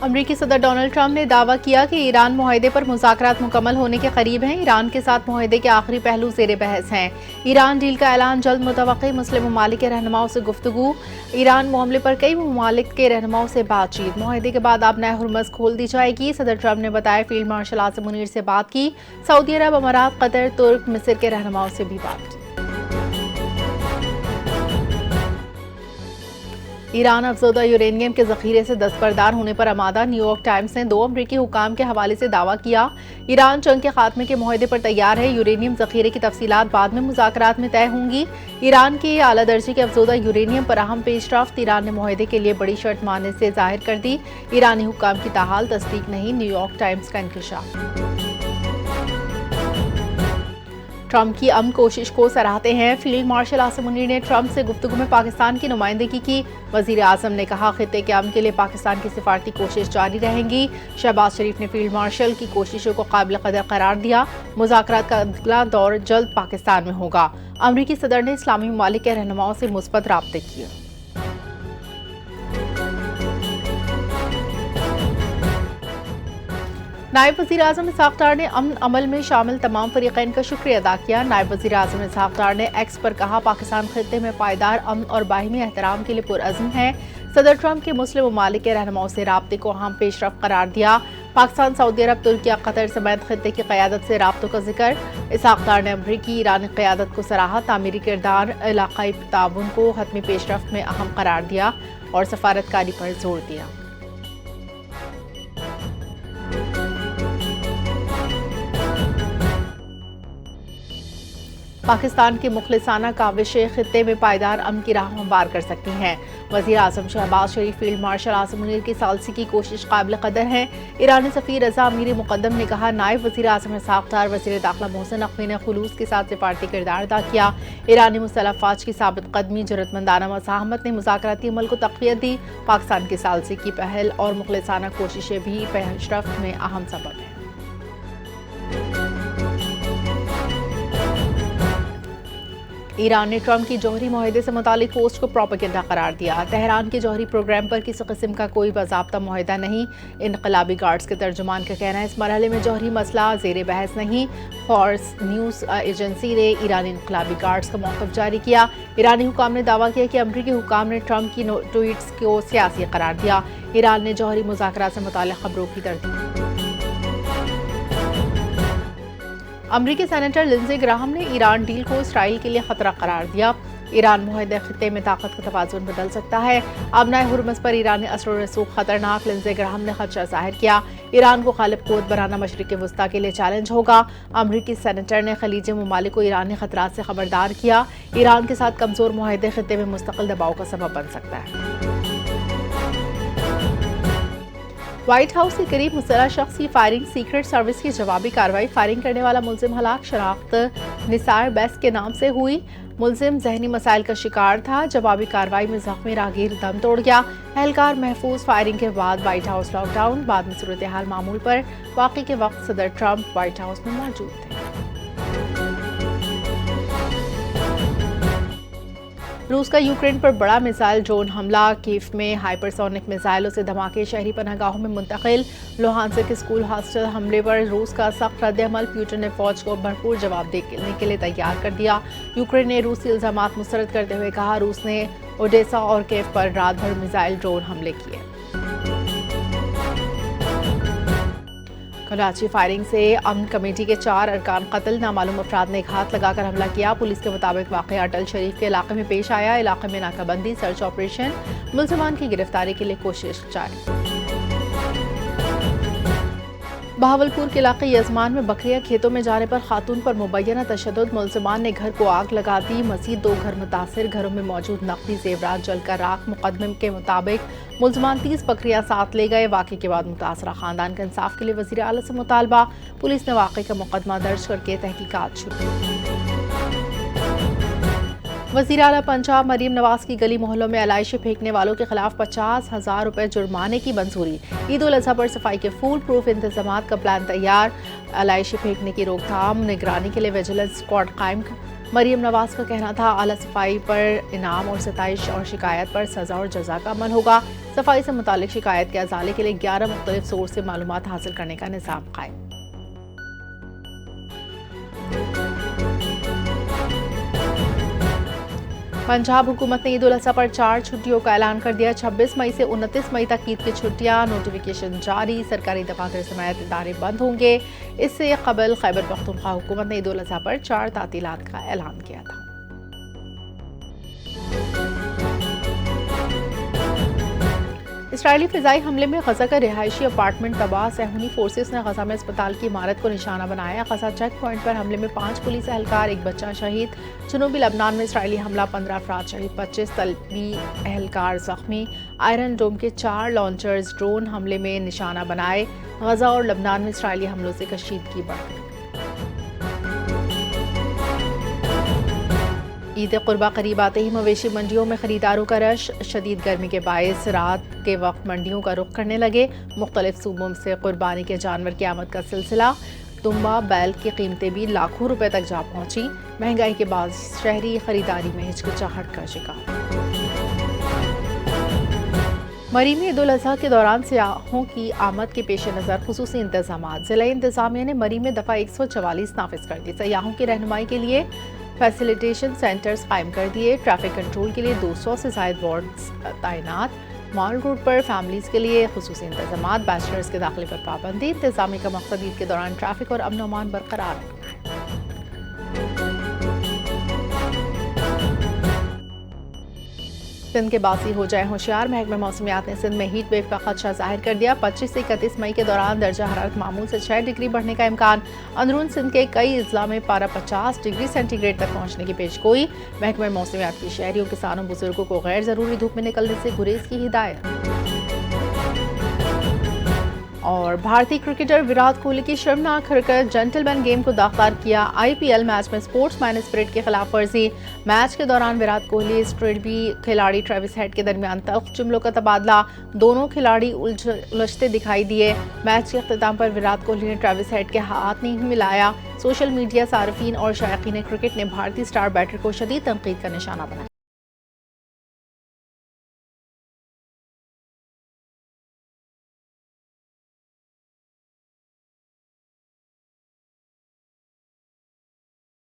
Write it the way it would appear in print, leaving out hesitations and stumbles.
امریکی صدر Donald Trump نے دعویٰ کیا کہ ایران معاہدے پر مذاکرات مکمل ہونے کے قریب ہیں۔ ایران کے ساتھ معاہدے کے آخری پہلو زیر بحث ہیں۔ ایران ڈیل کا اعلان جلد متوقع، مسلم ممالک کے رہنماؤں سے گفتگو۔ ایران معاملے پر کئی ممالک کے رہنماؤں سے بات چیت۔ معاہدے کے بعد آبنائے ہرمز کھول دی جائے گی۔ صدر ٹرمپ نے بتایا فیلڈ مارشل عاصم منیر سے بات کی۔ سعودی عرب، امارات، قطر، ترک، مصر کے رہنماؤں سے بھی بات کی۔ ایران افزودہ یورینیم کے ذخیرے سے دستبردار ہونے پر آمادہ، نیو یارک ٹائمز نے 2 امریکی حکام کے حوالے سے دعویٰ کیا۔ ایران جنگ کے خاتمے کے معاہدے پر تیار ہے، یورینیم ذخیرے کی تفصیلات بعد میں مذاکرات میں طے ہوں گی۔ ایران کے اعلیٰ درجے کے افزودہ یورینیم پر اہم پیش رفت، ایران نے معاہدے کے لیے بڑی شرط ماننے سے ظاہر کر دی۔ ایرانی حکام کی تاحال تصدیق نہیں، نیو یارک ٹائمز کا انکشاف۔ ٹرمپ کی امن کوشش کو سراہتے ہیں، فیلڈ مارشل عاصم منیر نے ٹرمپ سے گفتگو میں پاکستان کی نمائندگی کی۔ وزیر اعظم نے کہا خطے کے امن کے لیے پاکستان کی سفارتی کوشش جاری رہیں گی۔ شہباز شریف نے فیلڈ مارشل کی کوششوں کو قابل قدر قرار دیا۔ مذاکرات کا اگلا دور جلد پاکستان میں ہوگا۔ امریکی صدر نے اسلامی ممالک کے رہنماؤں سے مثبت رابطے کیے۔ نائب وزیر اعظم اسحاق ڈار نے امن عمل میں شامل تمام فریقین کا شکریہ ادا کیا۔ نائب وزیر اعظم اسحاق ڈار نے ایکس پر کہا پاکستان خطے میں پائیدار امن اور باہمی احترام کے لیے پرعزم ہے۔ صدر ٹرمپ کے مسلم ممالک کے رہنماؤں سے رابطے کو اہم پیش رفت قرار دیا۔ پاکستان، سعودی عرب، ترکی، قطر سمیت خطے کی قیادت سے رابطوں کا ذکر۔ اسحاق ڈار نے امریکی ایرانی قیادت کو سراہا، تعمیری کردار، علاقائی تعاون کو حتمی پیش رفت میں اہم قرار دیا اور سفارتکاری پر زور دیا۔ پاکستان کی مخلصانہ کاوشیں خطے میں پائیدار امن کی راہ ہموار کر سکتی ہیں۔ وزیر اعظم شہباز شریف فیلڈ مارشل عاصم منیر کی ثالثی کی کوشش قابل قدر ہے۔ ایرانی سفیر رضا امیر مقدم نے کہا نائب وزیر اعظم اسحاق ڈار وزیر داخلہ محسن نقوی نے خلوص کے ساتھ سفارتی کردار ادا کیا۔ ایرانی مسلح افواج کی ثابت قدمی، جرأتمندانہ مزاحمت نے مذاکراتی عمل کو تقویت دی۔ پاکستان کی ثالثی کی پہل اور مخلصانہ کوششیں بھی پیش رفت میں اہم سبب ہیں۔ ایران نے ٹرمپ کی جوہری معاہدے سے متعلق پوسٹ کو پروپیگنڈا قرار دیا۔ تہران کے جوہری پروگرام پر کسی قسم کا کوئی باضابطہ معاہدہ نہیں، انقلابی گارڈز کے ترجمان کا کہنا ہے اس مرحلے میں جوہری مسئلہ زیر بحث نہیں۔ فارس نیوز ایجنسی نے ایرانی انقلابی گارڈز کا موقف جاری کیا۔ ایرانی حکام نے دعویٰ کیا کہ امریکی حکام نے ٹرمپ کی ٹویٹس کو سیاسی قرار دیا۔ ایران نے جوہری مذاکرات سے متعلق خبروں کی تردید۔ امریکی سینیٹر لنزے گراہم نے ایران ڈیل کو اسرائیل کے لیے خطرہ قرار دیا۔ ایران معاہدہ خطے میں طاقت کا توازن بدل سکتا ہے۔ آبنائے ہرمز پر ایرانی اثر و رسوخ خطرناک، لنزے گراہم نے خدشہ ظاہر کیا۔ ایران کو غالب قوت بنانا مشرق وسطیٰ کے لیے چیلنج ہوگا۔ امریکی سینیٹر نے خلیجی ممالک کو ایرانی خطرات سے خبردار کیا۔ ایران کے ساتھ کمزور معاہدے خطے میں مستقل دباؤ کا سبب بن سکتا ہے۔ وائٹ ہاؤس کے قریب مسلح شخص کی فائرنگ، سیکرٹ سروس کی جوابی کارروائی، فائرنگ کرنے والا ملزم ہلاک، شناخت نثار بیس کے نام سے ہوئی۔ ملزم ذہنی مسائل کا شکار تھا۔ جوابی کارروائی میں زخمی راہگیر دم توڑ گیا۔ اہلکار محفوظ۔ فائرنگ کے بعد وائٹ ہاؤس لاک ڈاؤن، بعد میں صورتحال معمول پر۔ واقعے کے وقت صدر ٹرمپ وائٹ ہاؤس میں موجود تھے۔ روس کا یوکرین پر بڑا میزائل ڈرون حملہ، کیف میں ہائپرسونک میزائلوں سے دھماکے، شہری پناہ گاہوں میں منتقل۔ لوہانسک اسکول ہاسٹل حملے پر روس کا سخت رد عمل، پیوٹن نے فوج کو بھرپور جواب دینے کے لیے تیار کر دیا۔ یوکرین نے روسی الزامات مسترد کرتے ہوئے کہا روس نے اوڈیسا اور کیف پر رات بھر میزائل ڈرون حملے کیے۔ کراچی فائرنگ سے امن کمیٹی کے 4 ارکان قتل، نامعلوم افراد نے ایک ہاتھ لگا کر حملہ کیا۔ پولیس کے مطابق واقعہ اٹل شریف کے علاقے میں پیش آیا۔ علاقے میں ناکہ بندی، سرچ آپریشن، ملزمان کی گرفتاری کے لیے کوشش جاری۔ بہاولپور کے علاقے یزمان میں بکریاں کھیتوں میں جانے پر خاتون پر مبینہ تشدد، ملزمان نے گھر کو آگ لگا دی، مزید 2 گھر متاثر، گھروں میں موجود نقدی زیورات جل کر راکھ۔ مقدمے کے مطابق ملزمان 30 بکریاں ساتھ لے گئے۔ واقعے کے بعد متاثرہ خاندان کا انصاف کے لیے وزیر اعلیٰ سے مطالبہ، پولیس نے واقعے کا مقدمہ درج کر کے تحقیقات شروع کی۔ وزیر اعلیٰ پنجاب مریم نواز کی گلی محلوں میں علائشیں پھینکنے والوں کے خلاف 50,000 روپے جرمانے کی منظوری۔ عید الاضحیٰ پر صفائی کے فول پروف انتظامات کا پلان تیار۔ علائشیں پھینکنے کی روک تھام، نگرانی کے لیے ویجیلنس اسکواڈ قائم۔ مریم نواز کا کہنا تھا اعلیٰ صفائی پر انعام اور ستائش اور شکایت پر سزا اور جزا کا عمل ہوگا۔ صفائی سے متعلق شکایت کے ازالے کے لیے 11 مختلف سورس سے معلومات حاصل کرنے کا نظام قائم۔ پنجاب حکومت نے عید الاضحیٰ پر 4 چھٹیوں کا اعلان کر دیا۔ 26 مئی سے 29 مئی تک عید کی چھٹیاں، نوٹیفیکیشن جاری، سرکاری دفاتر سمیت ادارے بند ہوں گے۔ اس سے قبل خیبر پختونخوا حکومت نے عید الاضحیٰ پر 4 تعطیلات کا اعلان کیا تھا۔ اسرائیلی فضائی حملے میں غزہ کا رہائشی اپارٹمنٹ تباہ، صہیونی فورسز نے غزہ میں اسپتال کی عمارت کو نشانہ بنایا۔ غزہ چیک پوائنٹ پر حملے میں 5 پولیس اہلکار، 1 بچہ شہید۔ جنوبی لبنان میں اسرائیلی حملہ، 15 افراد شہید، 25 طلبی اہلکار زخمی۔ آئرن ڈوم کے 4 لانچرز ڈرون حملے میں نشانہ بنائے۔ غزہ اور لبنان میں اسرائیلی حملوں سے کشیدگی بڑھ گئی۔ عید قربہ قریب آتے ہی مویشی منڈیوں میں خریداروں کا رش، شدید گرمی کے باعث رات کے وقت منڈیوں کا رخ کرنے لگے۔ مختلف صوبوں سے قربانی کے جانور کی آمد کا سلسلہ، دمبا بیل کی قیمتیں بھی لاکھوں روپے تک جا پہنچی۔ مہنگائی کے باعث شہری خریداری میں ہچکچاہٹ کا شکار۔ مری میں عید الاضحیٰ کے دوران سیاحوں کی آمد کے پیش نظر خصوصی انتظامات، ضلعی انتظامیہ نے مری میں دفعہ 144 نافذ کر دی۔ سیاحوں کی رہنمائی کے لیے فیسیلیٹیشن سینٹرز قائم کر دیے۔ ٹریفک کنٹرول کے لیے 200 سے زائد وارڈز تعینات۔ مال روڈ پر فیملیز کے لیے خصوصی انتظامات، بیچلرز کے داخلے پر پابندی۔ انتظامیہ کا مقصد عید کے دوران ٹریفک اور امن و امان برقرار رکھنا ہے۔ سندھ کے باسی ہو جائے ہوشیار، محکمہ موسمیات نے سندھ میں ہیٹ ویو کا خدشہ ظاہر کر دیا۔ 25 سے 31 مئی کے دوران درجہ حرارت معمول سے 6 ڈگری بڑھنے کا امکان۔ اندرون سندھ کے کئی اضلاع میں پارہ 50 ڈگری سینٹی گریڈ تک پہنچنے کی پیش گوئی۔ محکمہ موسمیات کی شہریوں، کسانوں، بزرگوں کو غیر ضروری دھوپ میں نکلنے سے گریز کی ہدایت۔ اور بھارتی کرکٹر وراٹ کوہلی کی شرمناک حرکت، جنٹل مین گیم کو داغدار کیا۔ IPL میچ میں سپورٹس مین اسپرٹ کی خلاف ورزی۔ میچ کے دوران وراٹ کوہلی اسٹریٹبی کھلاڑی ٹریوس ہیڈ کے درمیان تلخ جملوں کا تبادلہ، دونوں کھلاڑی الجھتے دکھائی دیے۔ میچ کے اختتام پر وراٹ کوہلی نے ٹریوس ہیڈ کے ہاتھ نہیں ملایا۔ سوشل میڈیا صارفین اور شائقین کرکٹ نے بھارتی سٹار بیٹر کو شدید تنقید کا نشانہ بنایا۔